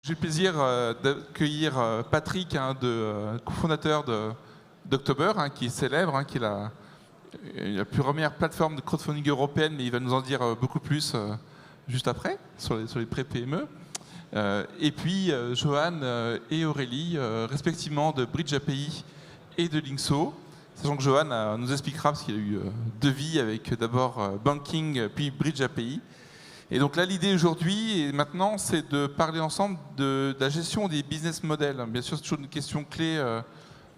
J'ai le plaisir d'accueillir Patrick, cofondateur d'October, qui est célèbre, qui est la première plateforme de crowdfunding européenne, mais il va nous en dire beaucoup plus juste après, sur les pré-PME. Et puis Johan et Aurélie, respectivement de Bridge API et de Linkso. Sachant que Johan nous expliquera, parce qu'il a eu deux vies avec d'abord Banking, puis Bridge API. Et donc là, l'idée aujourd'hui et maintenant, c'est de parler ensemble de la gestion des business models. Bien sûr, c'est toujours une question clé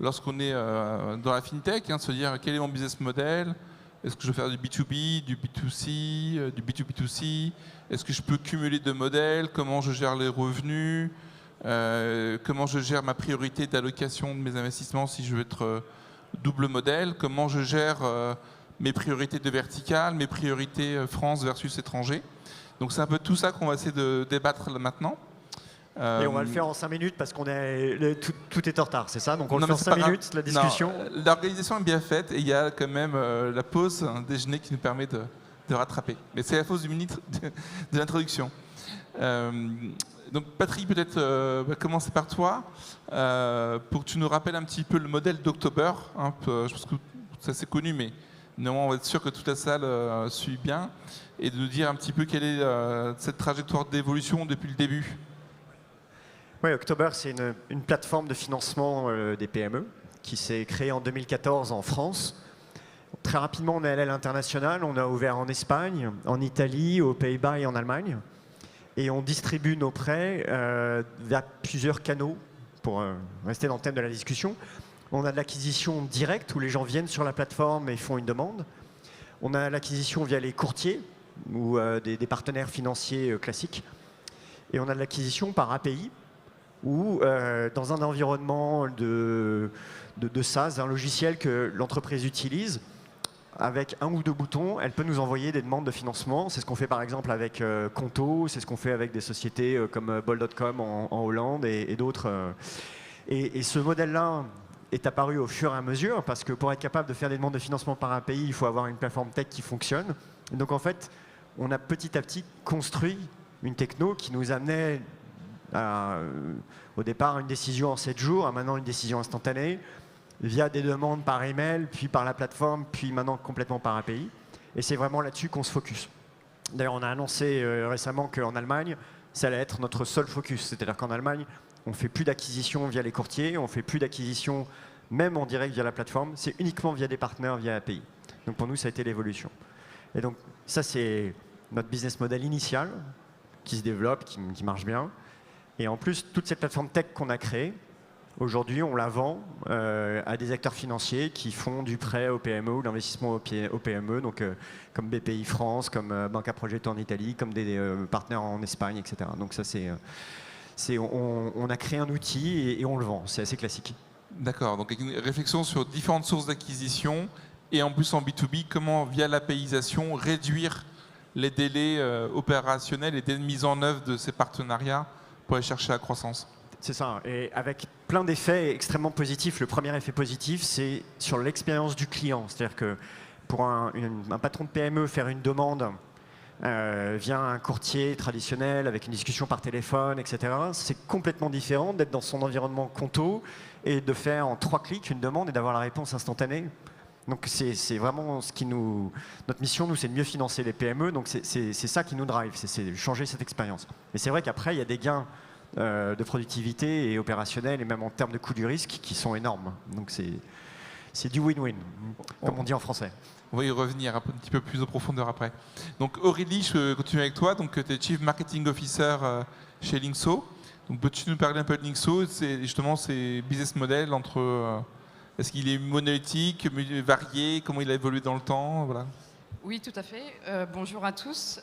lorsqu'on est dans la fintech, de se dire quel est mon business model. Est-ce que je veux faire du B2B, du B2C, du B2B2C? Est-ce que je peux cumuler deux modèles? Comment je gère les revenus? Comment je gère ma priorité d'allocation de mes investissements si je veux être double modèle? Comment je gère mes priorités de vertical, mes priorités France versus étranger? Donc c'est un peu tout ça qu'on va essayer de débattre là, maintenant. Et on va le faire en 5 minutes parce qu'on est tout est en retard, c'est ça? Donc on le fait en 5 minutes, la discussion. L'organisation est bien faite et il y a quand même la pause, un déjeuner qui nous permet de rattraper. Mais c'est la pause d'une minute de l'introduction. Donc Patrick, peut-être commencer par toi pour que tu nous rappelles un petit peu le modèle d'October. Je pense que ça c'est connu, mais néanmoins on va être sûr que toute la salle suit bien. Et de nous dire un petit peu quelle est cette trajectoire d'évolution depuis le début. Oui, October, c'est une plateforme de financement des PME qui s'est créée en 2014 en France. Très rapidement, on est allé à l'international. On a ouvert en Espagne, en Italie, aux Pays-Bas et en Allemagne. Et on distribue nos prêts via plusieurs canaux pour rester dans le thème de la discussion. On a de l'acquisition directe où les gens viennent sur la plateforme et font une demande. On a l'acquisition via les courtiers ou des partenaires financiers classiques. Et on a de l'acquisition par API, ou dans un environnement de SaaS, un logiciel que l'entreprise utilise, avec un ou deux boutons, elle peut nous envoyer des demandes de financement. C'est ce qu'on fait par exemple avec Conto, c'est ce qu'on fait avec des sociétés comme Bol.com en Hollande et d'autres. Et ce modèle-là est apparu au fur et à mesure, parce que pour être capable de faire des demandes de financement par API, il faut avoir une plateforme tech qui fonctionne. Et donc en fait, on a petit à petit construit une techno qui nous amenait au départ une décision en 7 jours, à maintenant une décision instantanée, via des demandes par email, puis par la plateforme, puis maintenant complètement par API. Et c'est vraiment là-dessus qu'on se focus. D'ailleurs, on a annoncé récemment qu'en Allemagne, ça allait être notre seul focus. C'est-à-dire qu'en Allemagne, on ne fait plus d'acquisition via les courtiers, on ne fait plus d'acquisition même en direct via la plateforme, c'est uniquement via des partenaires, via API. Donc pour nous, ça a été l'évolution. Et donc ça, c'est notre business model initial qui se développe, qui marche bien. Et en plus, toute cette plateforme tech qu'on a créée, aujourd'hui, on la vend à des acteurs financiers qui font du prêt aux PME ou de l'investissement aux PME, donc comme BPI France, comme Banca Progetto en Italie, comme des partenaires en Espagne, etc. Donc ça, on a créé un outil et on le vend. C'est assez classique. D'accord. Donc avec une réflexion sur différentes sources d'acquisition et en plus en B2B, comment via l'APIisation réduire les délais opérationnels et délais de mise en œuvre de ces partenariats pour aller chercher la croissance. C'est ça, et avec plein d'effets extrêmement positifs. Le premier effet positif, c'est sur l'expérience du client. C'est-à-dire que pour un patron de PME, faire une demande via un courtier traditionnel, avec une discussion par téléphone, etc., c'est complètement différent d'être dans son environnement Conto et de faire en 3 clics une demande et d'avoir la réponse instantanée. Donc c'est vraiment ce qui nous... Notre mission, nous, c'est de mieux financer les PME. Donc c'est ça qui nous drive, c'est changer cette expérience. Et c'est vrai qu'après, il y a des gains de productivité et opérationnels, et même en termes de coût du risque, qui sont énormes. Donc c'est du win-win, comme on dit en français. On va y revenir un petit peu plus en profondeur après. Donc Aurélie, je continue avec toi. Donc tu es Chief Marketing Officer chez Linkso. Donc peux-tu nous parler un peu de Linkso? C'est justement ces business models entre... Est-ce qu'il est monolithique, varié? Comment il a évolué dans le temps? Voilà. Oui, tout à fait. Bonjour à tous.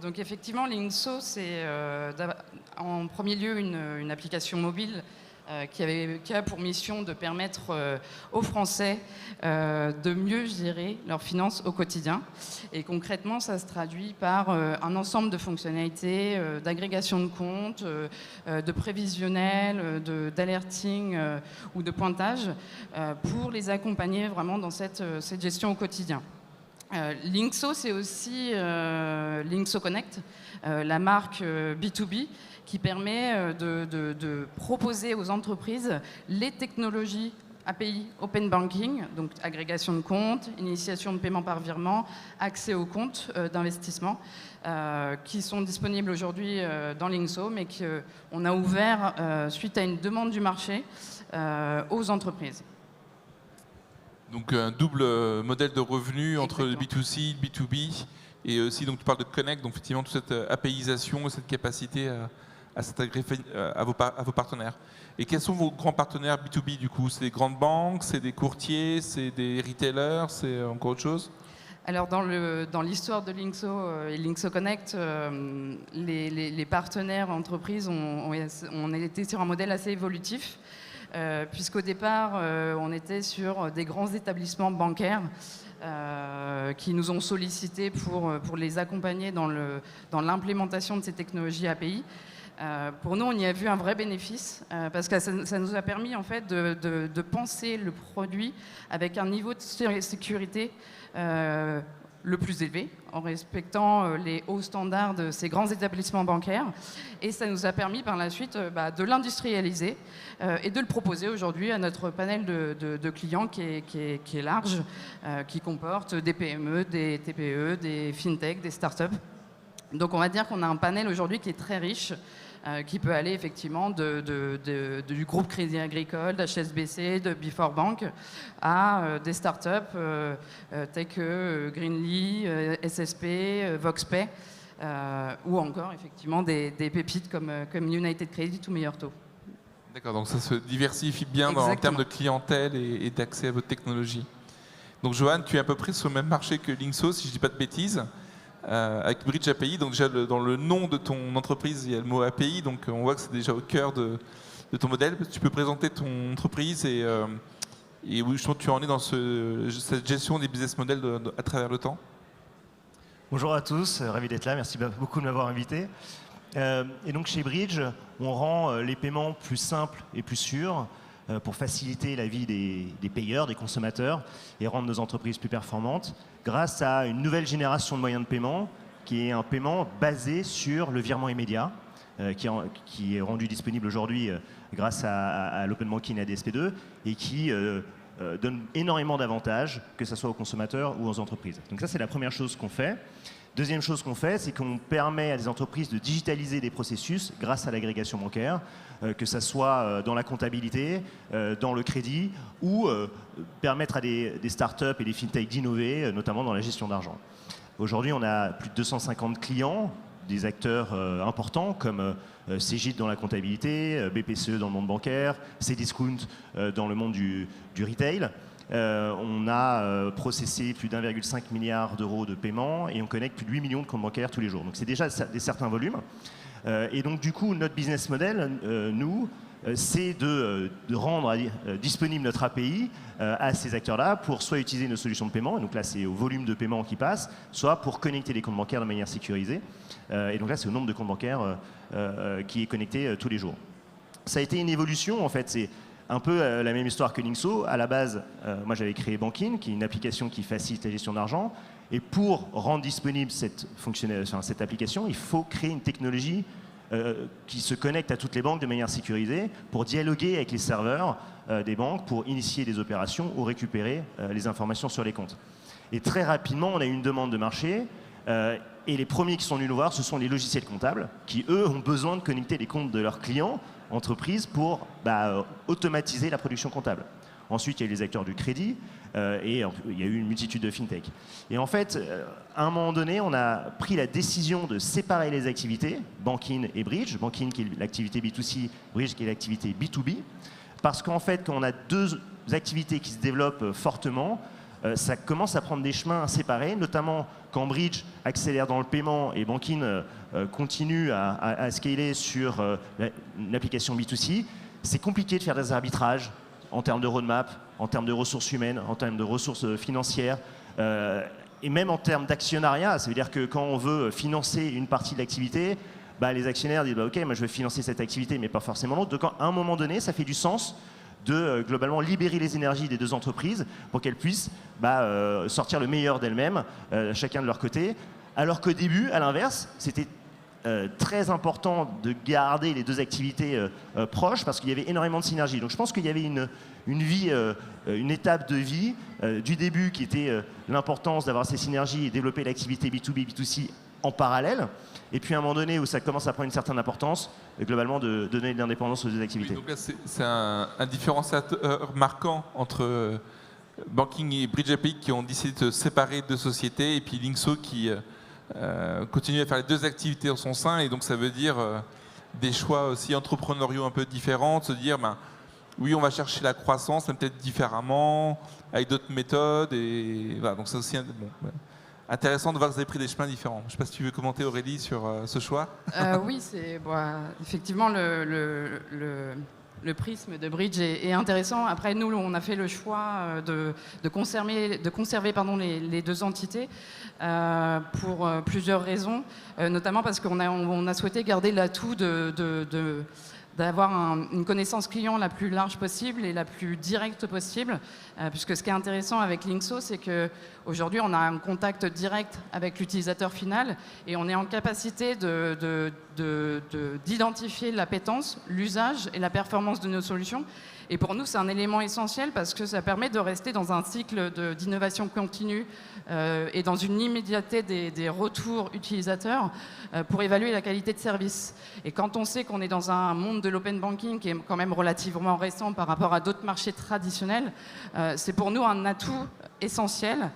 Donc effectivement, Linkso, c'est en premier lieu une application mobile qui a pour mission de permettre aux Français de mieux gérer leurs finances au quotidien. Et concrètement, ça se traduit par un ensemble de fonctionnalités, d'agrégation de comptes, de prévisionnel, d'alerting ou de pointage pour les accompagner vraiment dans cette gestion au quotidien. Linkso, c'est aussi Linkso Connect, la marque B2B, qui permet de proposer aux entreprises les technologies API Open Banking, donc agrégation de comptes, initiation de paiement par virement, accès aux comptes d'investissement, qui sont disponibles aujourd'hui dans Linkso, mais qu'on a ouvert suite à une demande du marché aux entreprises. Donc un double modèle de revenus entre le B2C, le B2B, et aussi donc tu parles de Connect, donc effectivement toute cette APIisation, cette capacité à s'intégrer à vos partenaires. Et quels sont vos grands partenaires B2B du coup? C'est des grandes banques, c'est des courtiers, c'est des retailers, c'est encore autre chose? Alors dans l'histoire de Linkso et Linkso Connect, les partenaires entreprises ont été sur un modèle assez évolutif, puisqu'au départ on était sur des grands établissements bancaires qui nous ont sollicités pour les accompagner dans l'implémentation de ces technologies API. Pour nous, on y a vu un vrai bénéfice parce que ça nous a permis en fait de penser le produit avec un niveau de sécurité le plus élevé, en respectant les hauts standards de ces grands établissements bancaires. Et ça nous a permis par la suite de l'industrialiser et de le proposer aujourd'hui à notre panel de clients qui est large, qui comporte des PME, des TPE, des FinTech, des startups. Donc on va dire qu'on a un panel aujourd'hui qui est très riche, qui peut aller effectivement du groupe Crédit Agricole, d'HSBC, de Before Bank, à des startups telles que Greenly, SSP, VoxPay, ou encore effectivement des pépites comme United Credit ou Meilleur Taux. D'accord, donc ça se diversifie bien en termes de clientèle et d'accès à votre technologie. Donc Johan, tu es à peu près sur le même marché que Linkso, si je ne dis pas de bêtises. Avec Bridge API, donc déjà dans le nom de ton entreprise, il y a le mot API, donc on voit que c'est déjà au cœur de ton modèle. Tu peux présenter ton entreprise et où justement tu en es dans cette gestion des business models à travers le temps. Bonjour à tous, ravi d'être là, merci beaucoup de m'avoir invité. Et donc chez Bridge, on rend les paiements plus simples et plus sûrs pour faciliter la vie des payeurs, des consommateurs et rendre nos entreprises plus performantes grâce à une nouvelle génération de moyens de paiement qui est un paiement basé sur le virement immédiat qui est rendu disponible aujourd'hui grâce à l'Open Banking et à DSP2 et qui donne énormément d'avantages, que ce soit aux consommateurs ou aux entreprises. Donc ça, c'est la première chose qu'on fait. Deuxième chose qu'on fait, c'est qu'on permet à des entreprises de digitaliser des processus grâce à l'agrégation bancaire, que ce soit dans la comptabilité, dans le crédit, ou permettre à des startups et des fintechs d'innover, notamment dans la gestion d'argent. Aujourd'hui, on a plus de 250 clients, des acteurs importants comme Cegid dans la comptabilité, BPCE dans le monde bancaire, Cdiscount dans le monde du retail. On a processé plus d'1,5 milliard d'euros de paiements et on connecte plus de 8 millions de comptes bancaires tous les jours. Donc c'est déjà des certains volumes. Et donc du coup, notre business model, c'est de rendre disponible notre API à ces acteurs-là pour soit utiliser nos solutions de paiement, et donc là c'est au volume de paiement qui passe, soit pour connecter les comptes bancaires de manière sécurisée. Et donc là c'est au nombre de comptes bancaires qui est connecté tous les jours. Ça a été une évolution en fait, c'est un peu la même histoire que Linkso. À la base, moi j'avais créé Bankin, qui est une application qui facilite la gestion d'argent. Et pour rendre disponible cette application, il faut créer une technologie qui se connecte à toutes les banques de manière sécurisée pour dialoguer avec les serveurs des banques, pour initier des opérations ou récupérer les informations sur les comptes. Et très rapidement, on a eu une demande de marché. Et les premiers qui sont venus nous voir, ce sont les logiciels comptables qui, eux, ont besoin de connecter les comptes de leurs clients, entreprises, pour automatiser la production comptable. Ensuite, il y a eu les acteurs du crédit et il y a eu une multitude de fintech. Et en fait, à un moment donné, on a pris la décision de séparer les activités, Bankin et Bridge. Bankin qui est l'activité B2C, Bridge qui est l'activité B2B. Parce qu'en fait, quand on a deux activités qui se développent fortement, ça commence à prendre des chemins séparés, notamment quand Bridge accélère dans le paiement et Bankin continue à scaler sur une application B2C. C'est compliqué de faire des arbitrages en termes de roadmap, en termes de ressources humaines, en termes de ressources financières, et même en termes d'actionnariat. Ça veut dire que quand on veut financer une partie de l'activité, les actionnaires disent ok, moi je vais financer cette activité, mais pas forcément l'autre. Donc à un moment donné, ça fait du sens de globalement libérer les énergies des deux entreprises pour qu'elles puissent sortir le meilleur d'elles-mêmes, chacun de leur côté, Alors qu'au début, à l'inverse, c'était très important de garder les deux activités proches parce qu'il y avait énormément de synergie. Donc je pense qu'il y avait une étape de vie du début qui était l'importance d'avoir ces synergies et développer l'activité B2B, B2C en parallèle. Et puis à un moment donné où ça commence à prendre une certaine importance, globalement de donner de l'indépendance aux deux activités. Oui, donc là, c'est un différenciateur marquant entre Banking et Bridge API qui ont décidé de se séparer de sociétés et puis Linkso qui continue à faire les deux activités en son sein. Et donc ça veut dire des choix aussi entrepreneuriaux un peu différents, de se dire oui, on va chercher la croissance, mais peut-être différemment, avec d'autres méthodes. Et voilà, donc c'est aussi intéressant de voir que vous avez pris des chemins différents. Je ne sais pas si tu veux commenter, Aurélie, sur ce choix. Oui, c'est effectivement le prisme de Bridge est intéressant. Après, nous, on a fait le choix de conserver les deux entités pour plusieurs raisons, notamment parce qu'on a souhaité garder l'atout d'avoir une connaissance client la plus large possible et la plus directe possible, puisque ce qui est intéressant avec Linkso, c'est qu'aujourd'hui, on a un contact direct avec l'utilisateur final et on est en capacité d'identifier l'appétence, l'usage et la performance de nos solutions. Et pour nous, c'est un élément essentiel parce que ça permet de rester dans un cycle d'innovation continue et dans une immédiateté des retours utilisateurs pour évaluer la qualité de service. Et quand on sait qu'on est dans un monde de l'open banking qui est quand même relativement récent par rapport à d'autres marchés traditionnels, c'est pour nous un atout essentiel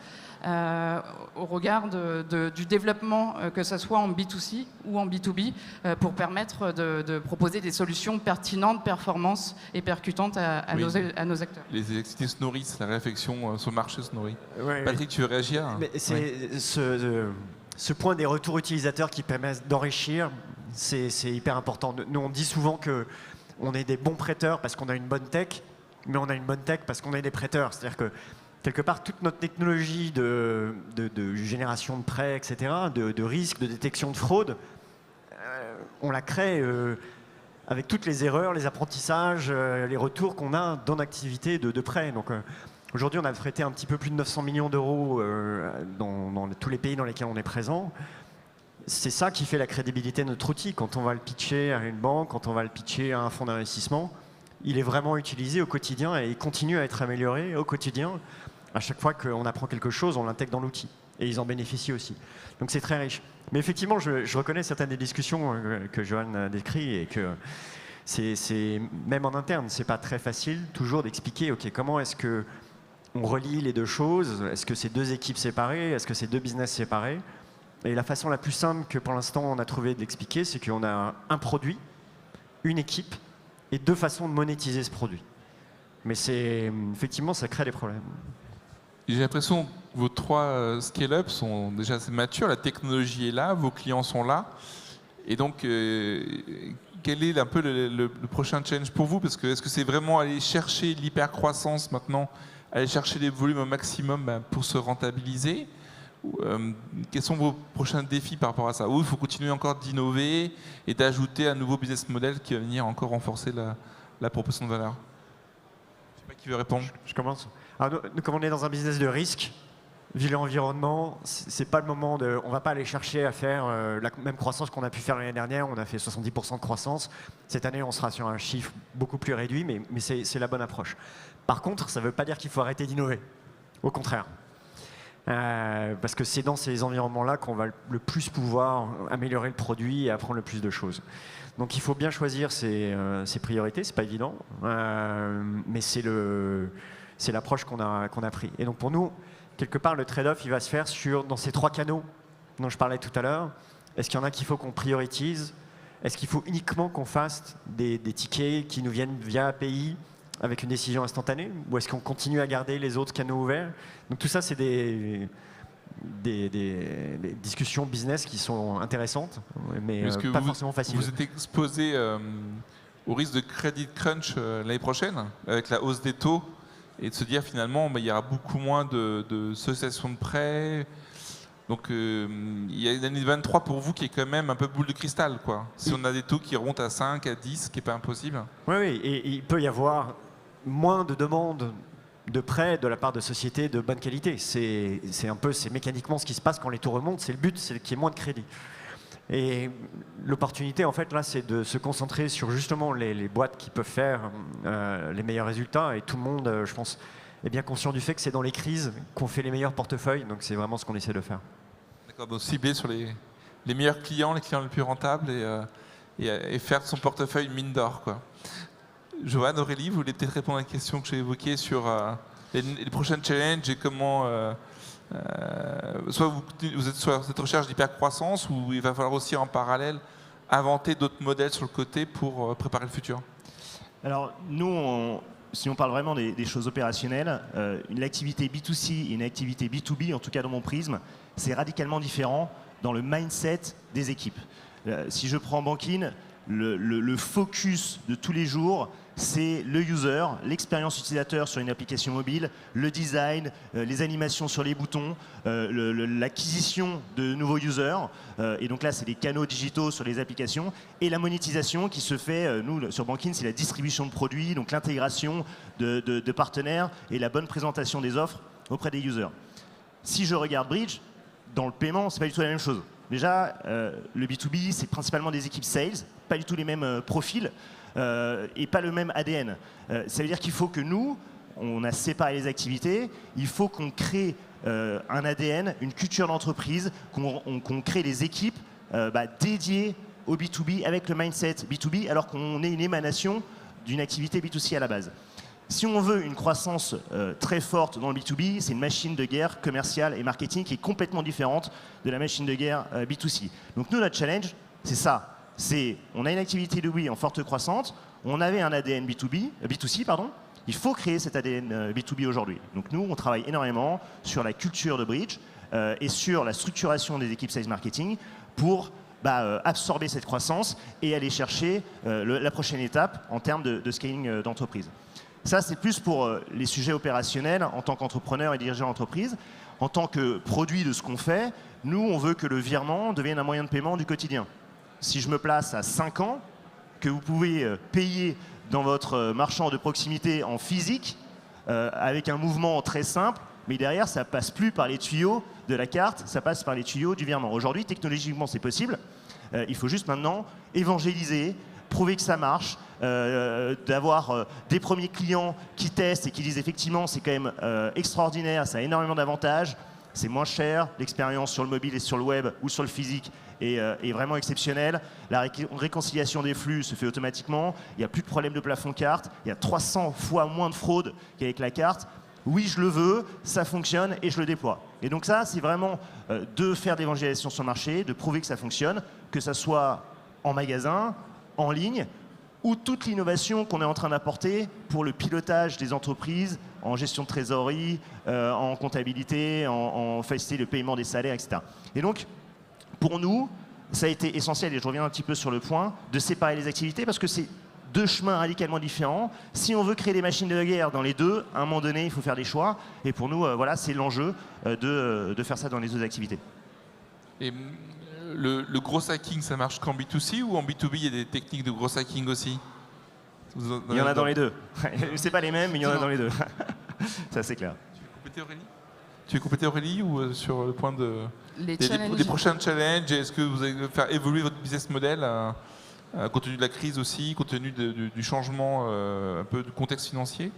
au regard du développement, que ce soit en B2C ou en B2B, pour permettre de proposer des solutions pertinentes, performantes et percutantes à nos acteurs. Les activités se nourrissent, la réflexion sur le marché se nourrit. Ouais, Patrick, tu veux réagir? C'est ce point des retours utilisateurs qui permettent d'enrichir, c'est hyper important. Nous, on dit souvent qu'on est des bons prêteurs parce qu'on a une bonne tech, mais on a une bonne tech parce qu'on est des prêteurs. C'est-à-dire que quelque part, toute notre technologie de génération de prêts, etc., de risque, de détection de fraude, on la crée avec toutes les erreurs, les apprentissages, les retours qu'on a dans l'activité de prêt. Donc aujourd'hui, on a prêté un petit peu plus de 900 millions d'euros dans tous les pays dans lesquels on est présent. C'est ça qui fait la crédibilité de notre outil. Quand on va le pitcher à une banque, quand on va le pitcher à un fonds d'investissement, il est vraiment utilisé au quotidien et il continue à être amélioré au quotidien. À chaque fois qu'on apprend quelque chose, on l'intègre dans l'outil. Et ils en bénéficient aussi. Donc c'est très riche. Mais effectivement, je reconnais certaines des discussions que Johan a décrites et que c'est même en interne, c'est pas très facile toujours d'expliquer comment est-ce qu'on relie les deux choses. Est-ce que c'est deux équipes séparées? Est-ce que c'est deux business séparés? Et la façon la plus simple que pour l'instant on a trouvé de l'expliquer, c'est qu'on a un produit, une équipe et deux façons de monétiser ce produit. Mais effectivement, ça crée des problèmes. J'ai l'impression que vos trois scale-up sont déjà assez matures, la technologie est là, vos clients sont là. Et donc, quel est un peu le prochain challenge pour vous? Parce que est-ce que c'est vraiment aller chercher l'hypercroissance maintenant, aller chercher les volumes au maximum pour se rentabiliser? Quels sont vos prochains défis par rapport à ça? Ou il faut continuer encore d'innover et d'ajouter un nouveau business model qui va venir encore renforcer la proposition de valeur? Je ne sais pas qui veut répondre. Je commence. Alors, nous, comme on est dans un business de risque, vu l'environnement, c'est pas le moment on ne va pas aller chercher à faire la même croissance qu'on a pu faire l'année dernière. On a fait 70% de croissance. Cette année, on sera sur un chiffre beaucoup plus réduit, mais c'est la bonne approche. Par contre, ça ne veut pas dire qu'il faut arrêter d'innover. Au contraire. Parce que c'est dans ces environnements-là qu'on va le plus pouvoir améliorer le produit et apprendre le plus de choses. Donc il faut bien choisir ses priorités, c'est pas évident, mais c'est l'approche qu'on a pris. Et donc pour nous, quelque part, le trade-off, il va se faire dans ces trois canaux dont je parlais tout à l'heure. Est-ce qu'il y en a qu'il faut qu'on priorise? Est-ce qu'il faut uniquement qu'on fasse des tickets qui nous viennent via API avec une décision instantanée? Ou est-ce qu'on continue à garder les autres canaux ouverts? Donc tout ça, c'est des discussions business qui sont intéressantes, mais pas forcément faciles. Vous êtes exposé au risque de credit crunch l'année prochaine, avec la hausse des taux, et de se dire finalement il y aura beaucoup moins de cessation de prêts. Donc il y a l'année 2023 pour vous qui est quand même un peu boule de cristal, quoi. Si on a des taux qui remontent à 5, à 10, ce qui n'est pas impossible. Oui, et il peut y avoir moins de demandes de prêts de la part de sociétés de bonne qualité. C'est mécaniquement ce qui se passe quand les taux remontent. C'est le but, c'est qu'il y ait moins de crédit. Et l'opportunité, en fait, là, c'est de se concentrer sur justement les boîtes qui peuvent faire les meilleurs résultats. Et tout le monde, je pense, est bien conscient du fait que c'est dans les crises qu'on fait les meilleurs portefeuilles. Donc, c'est vraiment ce qu'on essaie de faire. D'accord, donc cibler sur les meilleurs clients, les clients les plus rentables et faire de son portefeuille une mine d'or, quoi. Johan, Aurélie, vous voulez peut-être répondre à une question que j'ai évoquée sur les prochains challenges et comment... soit vous êtes sur cette recherche d'hypercroissance ou il va falloir aussi en parallèle inventer d'autres modèles sur le côté pour préparer le futur. Alors nous, si on parle vraiment des choses opérationnelles, une activité B2C et une activité B2B, en tout cas dans mon prisme, c'est radicalement différent dans le mindset des équipes. Si je prends Bankin, le focus de tous les jours, c'est le user, l'expérience utilisateur sur une application mobile, le design, les animations sur les boutons, l'acquisition de nouveaux users. Et donc là, c'est les canaux digitaux sur les applications. Et la monétisation qui se fait, nous, sur Bankin, c'est la distribution de produits, donc l'intégration de partenaires et la bonne présentation des offres auprès des users. Si je regarde Bridge, dans le paiement, c'est pas du tout la même chose. Déjà, le B2B, c'est principalement des équipes sales, pas du tout les mêmes profils. Et pas le même ADN. Ça veut dire qu'il faut que nous, on a séparé les activités, il faut qu'on crée un ADN, une culture d'entreprise, qu'on crée des équipes dédiées au B2B avec le mindset B2B, alors qu'on est une émanation d'une activité B2C à la base. Si on veut une croissance très forte dans le B2B, c'est une machine de guerre commerciale et marketing qui est complètement différente de la machine de guerre B2C. Donc nous, notre challenge, c'est ça. On a une activité B2B en forte croissance, on avait un ADN B2C, il faut créer cet ADN B2B aujourd'hui. Donc nous, on travaille énormément sur la culture de Bridge et sur la structuration des équipes sales marketing pour absorber cette croissance et aller chercher la prochaine étape en termes de scaling d'entreprise. Ça, c'est plus pour les sujets opérationnels en tant qu'entrepreneur et dirigeant d'entreprise. En tant que produit de ce qu'on fait, nous, on veut que le virement devienne un moyen de paiement du quotidien. Si je me place à 5 ans, que vous pouvez payer dans votre marchand de proximité en physique, avec un mouvement très simple, mais derrière, ça ne passe plus par les tuyaux de la carte, ça passe par les tuyaux du virement. Aujourd'hui, technologiquement, c'est possible. Il faut juste maintenant évangéliser, prouver que ça marche, d'avoir des premiers clients qui testent et qui disent effectivement c'est quand même extraordinaire, ça a énormément d'avantages, c'est moins cher, l'expérience sur le mobile et sur le web ou sur le physique est vraiment exceptionnelle. La réconciliation des flux se fait automatiquement, il n'y a plus de problème de plafond carte, il y a 300 fois moins de fraude qu'avec la carte. Oui, je le veux, ça fonctionne et je le déploie. Et donc ça, c'est vraiment de faire de l'évangélisation sur le marché, de prouver que ça fonctionne, que ça soit en magasin, en ligne, ou toute l'innovation qu'on est en train d'apporter pour le pilotage des entreprises en gestion de trésorerie, en comptabilité, en faciliter le paiement des salaires, etc. Et donc, pour nous, ça a été essentiel, et je reviens un petit peu sur le point, de séparer les activités parce que c'est deux chemins radicalement différents. Si on veut créer des machines de guerre dans les deux, à un moment donné, il faut faire des choix. Et pour nous, voilà, c'est l'enjeu de faire ça dans les deux activités. Et le gros hacking, ça marche qu'en B2C ou en B2B, il y a des techniques de gros hacking aussi? Il y en a dans les deux. C'est pas les mêmes, mais il y en a dans les deux. Ça, c'est clair. Tu veux compléter, Aurélie, ou sur le point des prochains challenges? Est-ce que vous allez faire évoluer votre business model compte tenu de la crise aussi, compte tenu du changement un peu du contexte financier?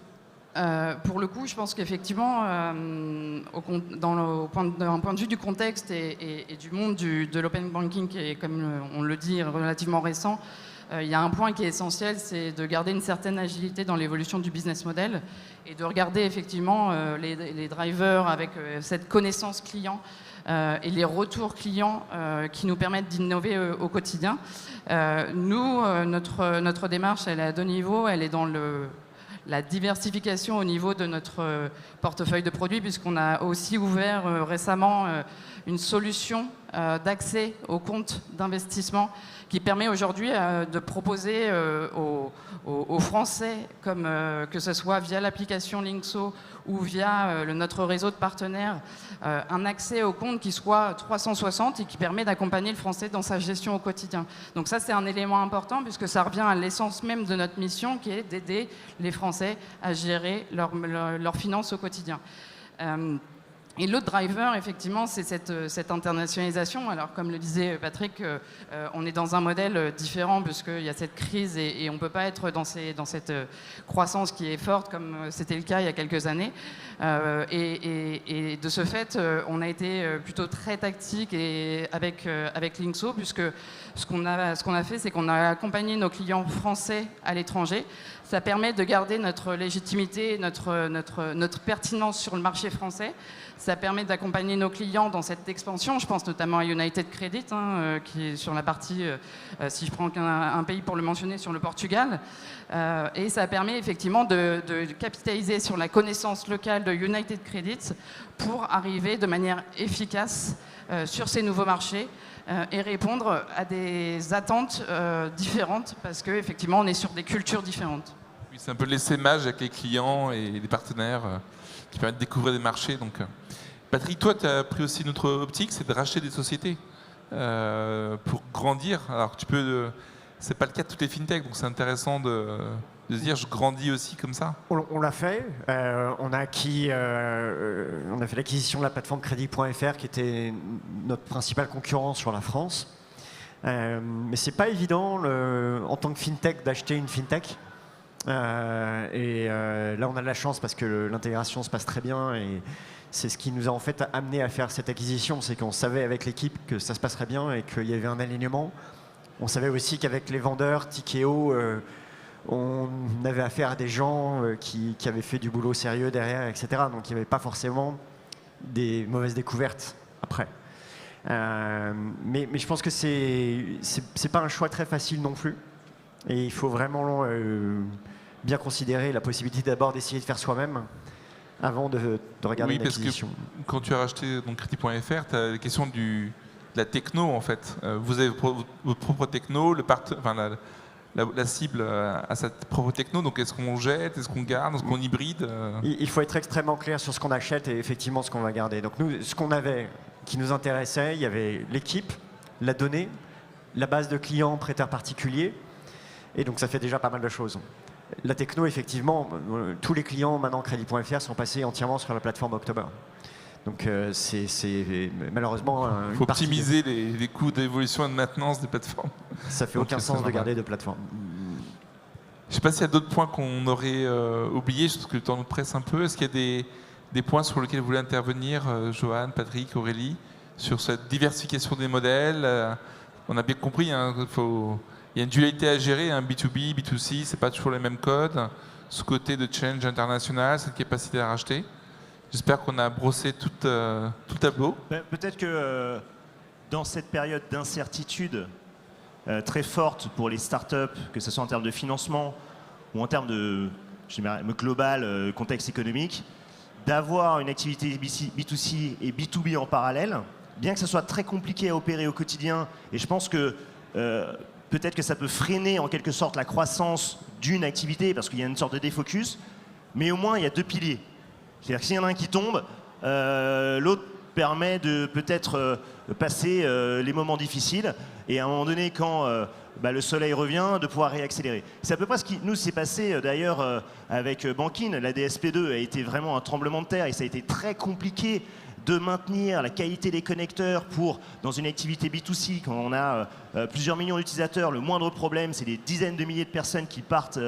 Pour le coup, je pense qu'effectivement, d'un point de vue du contexte et du monde de l'open banking, qui est, comme on le dit, relativement récent, il y a un point qui est essentiel, c'est de garder une certaine agilité dans l'évolution du business model et de regarder effectivement les drivers avec cette connaissance client et les retours clients qui nous permettent d'innover au quotidien. Nous, notre démarche, elle est à deux niveaux. Elle est dans la diversification au niveau de notre portefeuille de produits, puisqu'on a aussi ouvert récemment une solution d'accès aux comptes d'investissement qui permet aujourd'hui de proposer aux Français, comme que ce soit via l'application Linkso ou via notre réseau de partenaires, un accès aux comptes qui soit 360 et qui permet d'accompagner le Français dans sa gestion au quotidien. Donc ça, c'est un élément important puisque ça revient à l'essence même de notre mission qui est d'aider les Français à gérer leurs finances au quotidien. Et l'autre driver, effectivement, c'est cette internationalisation. Alors, comme le disait Patrick, on est dans un modèle différent puisqu'il y a cette crise et on ne peut pas être dans cette croissance qui est forte comme c'était le cas il y a quelques années. Et de ce fait, on a été plutôt très tactique et avec Linkso, puisque ce qu'on a fait, c'est qu'on a accompagné nos clients français à l'étranger. Ça permet de garder notre légitimité, notre pertinence sur le marché français. Ça permet d'accompagner nos clients dans cette expansion. Je pense notamment à United Credit, qui est sur la partie, si je prends un pays pour le mentionner, sur le Portugal. Et ça permet effectivement de capitaliser sur la connaissance locale de United Credit pour arriver de manière efficace sur ces nouveaux marchés et répondre à des attentes différentes parce qu'effectivement, on est sur des cultures différentes. Oui, c'est un peu l'essaimage avec les clients et les partenaires qui permettent de découvrir des marchés. Donc, Patrick, toi, tu as pris aussi notre optique, c'est de racheter des sociétés pour grandir. Alors, c'est pas le cas de toutes les fintechs, donc c'est intéressant de se dire, je grandis aussi comme ça. On l'a fait. On a fait l'acquisition de la plateforme Crédit.fr, qui était notre principal concurrent sur la France. Mais c'est pas évident, en tant que fintech, d'acheter une fintech. Là, on a de la chance parce que l'intégration se passe très bien et c'est ce qui nous a en fait amené à faire cette acquisition, c'est qu'on savait avec l'équipe que ça se passerait bien et qu'il y avait un alignement. On savait aussi qu'avek les vendeurs, Tikeo, on avait affaire à des gens qui avaient fait du boulot sérieux derrière, etc. Donc il n'y avait pas forcément des mauvaises découvertes après. Mais je pense que c'est pas un choix très facile non plus. Et il faut vraiment bien considérer la possibilité d'abord d'essayer de faire soi-même avant de regarder une acquisition. Oui, parce que quand tu as racheté Crédit.fr, tu as la question de la techno en fait. Vous avez votre propre techno, la cible a sa propre techno, donc est-ce qu'on jette, est-ce qu'on garde, est-ce qu'on hybride Il faut être extrêmement clair sur ce qu'on achète et effectivement ce qu'on va garder. Donc nous, ce qu'on avait qui nous intéressait, il y avait l'équipe, la donnée, la base de clients prêteurs particuliers, et donc ça fait déjà pas mal de choses. La techno, effectivement, tous les clients maintenant Crédit.fr sont passés entièrement sur la plateforme October. Donc c'est malheureusement il faut optimiser les coûts d'évolution et de maintenance des plateformes. Ça fait aucun sens de garder de plateforme. Je ne sais pas s'il y a d'autres points qu'on aurait oubliés, parce que le temps nous presse un peu. Est-ce qu'il y a des points sur lesquels vous voulez intervenir, Johan, Patrick, Aurélie, sur cette diversification des modèles On a bien compris, il y a une dualité à gérer, B2B, B2C, c'est pas toujours les mêmes codes. Ce côté de change international, cette capacité à racheter. J'espère qu'on a brossé tout le tableau. Peut-être que dans cette période d'incertitude très forte pour les startups, que ce soit en termes de financement ou en termes de global contexte économique, d'avoir une activité B2C et B2B en parallèle, bien que ce soit très compliqué à opérer au quotidien, et je pense que peut-être que ça peut freiner en quelque sorte la croissance d'une activité parce qu'il y a une sorte de défocus, mais au moins il y a deux piliers. C'est-à-dire que s'il y en a un qui tombe, l'autre permet de peut-être passer les moments difficiles et à un moment donné, quand le soleil revient, de pouvoir réaccélérer. C'est à peu près ce qui nous s'est passé d'ailleurs avec Bankin. La DSP2 a été vraiment un tremblement de terre et ça a été très compliqué de maintenir la qualité des connecteurs dans une activité B2C, quand on a plusieurs millions d'utilisateurs, le moindre problème, c'est des dizaines de milliers de personnes qui partent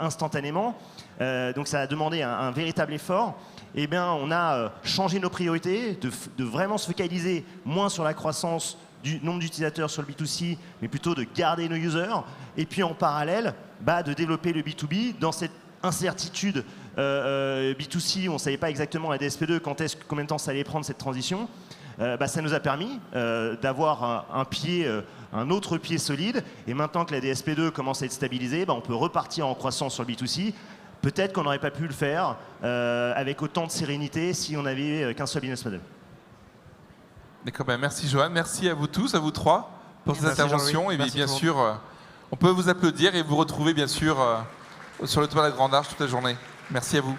instantanément. Donc ça a demandé un véritable effort. Eh bien, on a changé nos priorités, de vraiment se focaliser moins sur la croissance du nombre d'utilisateurs sur le B2C, mais plutôt de garder nos users. Et puis en parallèle, de développer le B2B dans cette incertitude B2C, on ne savait pas exactement la DSP2 combien de temps ça allait prendre cette transition. Ça nous a permis d'avoir un autre pied solide. Et maintenant que la DSP2 commence à être stabilisée, on peut repartir en croissance sur le B2C. Peut-être qu'on n'aurait pas pu le faire avec autant de sérénité si on n'avait qu'un seul business model. D'accord, merci Johan, merci à vous tous, à vous trois, pour ces interventions. Et bien sûr, on peut vous applaudir et vous retrouver bien sûr sur le toit de la Grande Arche toute la journée. Merci à vous.